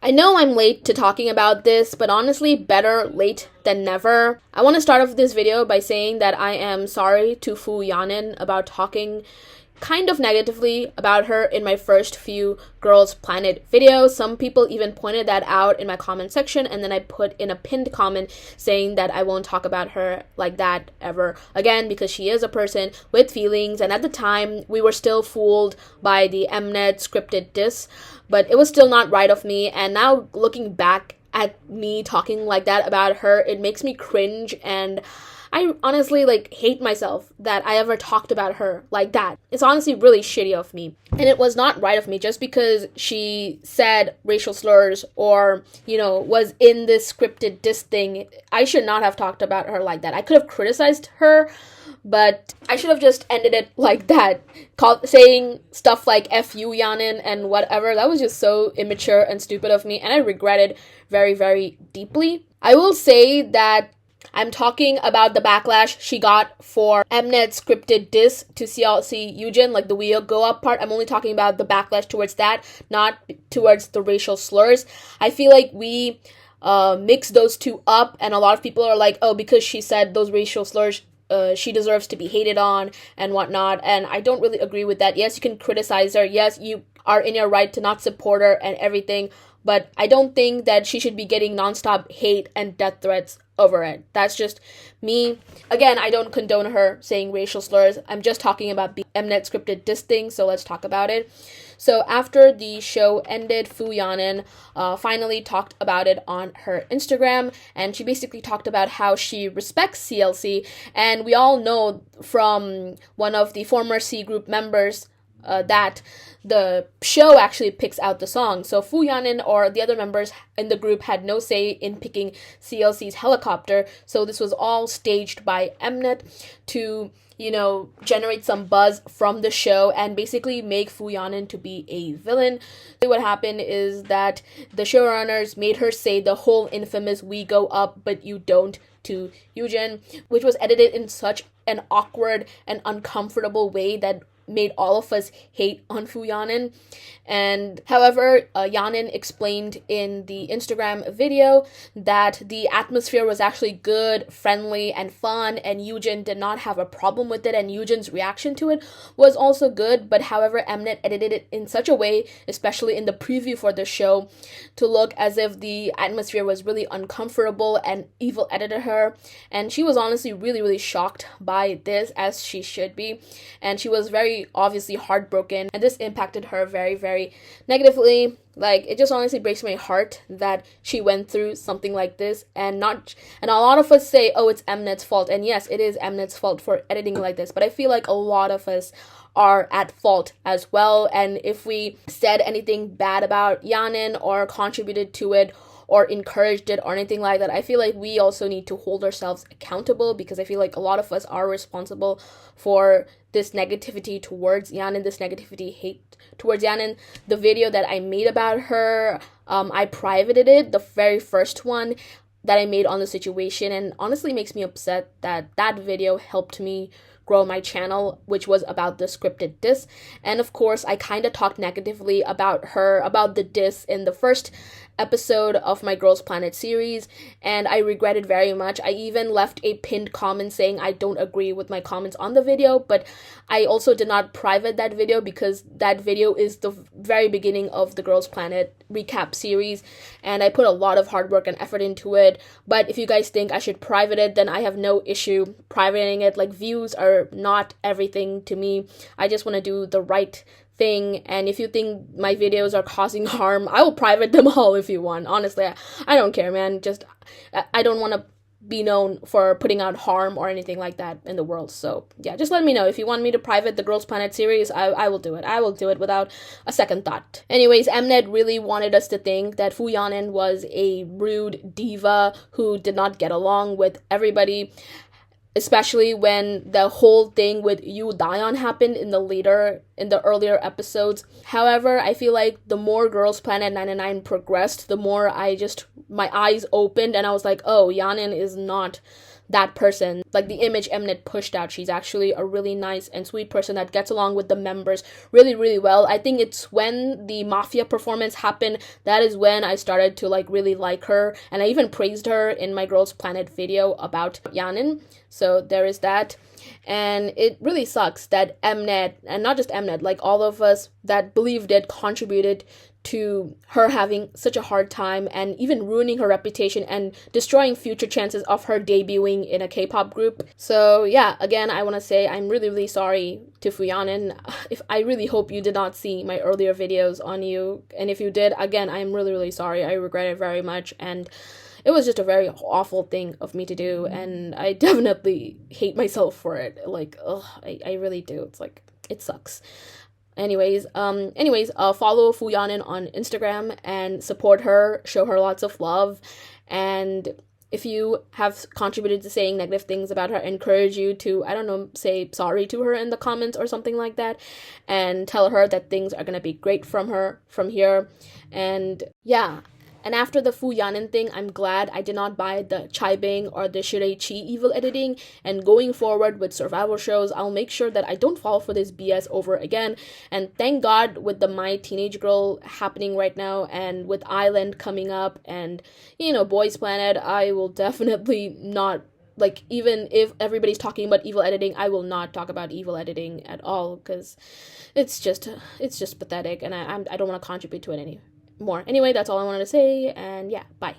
I know I'm late to talking about this, but honestly, better late than never. I want to start off this video by saying that I am sorry to Fu Yanin about talking kind of negatively about her in my first few Girls Planet videos. Some people even pointed that out in my comment section, and then I put in a pinned comment saying that I won't talk about her like that ever again because she is a person with feelings, and at the time we were still fooled by the Mnet scripted diss, but it was still not right of me. And now looking back at me talking like that about her, it makes me cringe, and I honestly hate myself that I ever talked about her like that. It's honestly really shitty of me. And it was not right of me just because she said racial slurs or, was in this scripted diss thing. I should not have talked about her like that. I could have criticized her, but I should have just ended it like that. Saying stuff like F you, Yanin, and whatever. That was just so immature and stupid of me, and I regret it very, very deeply. I will say that I'm talking about the backlash she got for Mnet's scripted diss to CLC Eugen, like the wheel go up part. I'm only talking about the backlash towards that, not towards the racial slurs. I feel like we mix those two up, and a lot of people are like, oh, because she said those racial slurs, she deserves to be hated on and whatnot, and I don't really agree with that. Yes, you can criticize her. Yes, you are in your right to not support her and everything, but I don't think that she should be getting nonstop hate and death threats over it. That's just me. Again, I don't condone her saying racial slurs. I'm just talking about the Mnet scripted diss thing, so let's talk about it. So after the show ended, Fu Yanin finally talked about it on her Instagram, and she basically talked about how she respects CLC, and we all know from one of the former C group members that the show actually picks out the song. So Fu Yanin or the other members in the group had no say in picking CLC's Helicopter. So this was all staged by Mnet to, generate some buzz from the show and basically make Fu Yanin to be a villain. What happened is that the showrunners made her say the whole infamous "we go up, but you don't" to Eugen, which was edited in such an awkward and uncomfortable way that made all of us hate on Fu Yanin. And however, Yanin explained in the Instagram video that the atmosphere was actually good, friendly, and fun, and Eugen did not have a problem with it, and Eugen's reaction to it was also good. But however, Mnet edited it in such a way, especially in the preview for the show, to look as if the atmosphere was really uncomfortable, and evil edited her. And she was honestly really, really shocked by this, as she should be. And she was very obviously heartbroken, and this impacted her very, very negatively. It just honestly breaks my heart that she went through something like this, and a lot of us say, oh, it's Mnet's fault, and yes, it is Mnet's fault for editing like this, but I feel like a lot of us are at fault as well. And if we said anything bad about Yanin or contributed to it or encouraged it or anything like that, I feel like we also need to hold ourselves accountable, because I feel like a lot of us are responsible for this negativity towards Yanin, this negativity hate towards Yanin. The video that I made about her, I privated it, the very first one that I made on the situation, and honestly makes me upset that that video helped me grow my channel, which was about the scripted diss. And of course, I kind of talked negatively about her, about the diss in the first episode of my Girls Planet series, and I regret it very much. I even left a pinned comment saying I don't agree with my comments on the video, but I also did not private that video because that video is the very beginning of the Girls Planet recap series, and I put a lot of hard work and effort into it. But if you guys think I should private it, then I have no issue privating it. Views are not everything to me. I just want to do the right thing, and if you think my videos are causing harm, I will private them all if you want. Honestly, I don't care, man. Just I don't want to be known for putting out harm or anything like that in the world. So yeah, just let me know if you want me to private the Girls Planet series. I will do it. I will do it without a second thought. Anyways, Mnet really wanted us to think that Fu Yanin was a rude diva who did not get along with everybody, especially when the whole thing with Yu Dion happened in the earlier episodes. However, I feel like the more Girls Planet 99 progressed, the more my eyes opened, and I was like, oh, Yanin is not that person, like the image Mnet pushed out. She's actually a really nice and sweet person that gets along with the members really, really well. I think it's when the Mafia performance happened, that is when I started to like really like her, and I even praised her in my Girls Planet video about Yanin. So there is that. And it really sucks that Mnet, and not just Mnet, like all of us that believed it, contributed to her having such a hard time and even ruining her reputation and destroying future chances of her debuting in a K-pop group. So yeah, again, I want to say I'm really, really sorry to Fuyanin. If I really hope you did not see my earlier videos on you, and if you did, again, I'm really, really sorry. I regret it very much, and it was just a very awful thing of me to do, and I definitely hate myself for it. Like, ugh, I really do. It's like, it sucks. Anyways, follow Fu Yanin on Instagram and support her, show her lots of love. And if you have contributed to saying negative things about her, I encourage you to, I don't know, say sorry to her in the comments or something like that, and tell her that things are gonna be great from her from here. And yeah. And after the Fu Yanin thing, I'm glad I did not buy the Chai Bing or the Shirei Chi evil editing. And going forward with survival shows, I'll make sure that I don't fall for this BS over again. And thank God, with the My Teenage Girl happening right now, and with Island coming up, and, you know, Boys Planet, I will definitely not, like, even if everybody's talking about evil editing, I will not talk about evil editing at all, because it's just pathetic, and I don't want to contribute to it anymore. Anyway, that's all I wanted to say, and yeah, bye.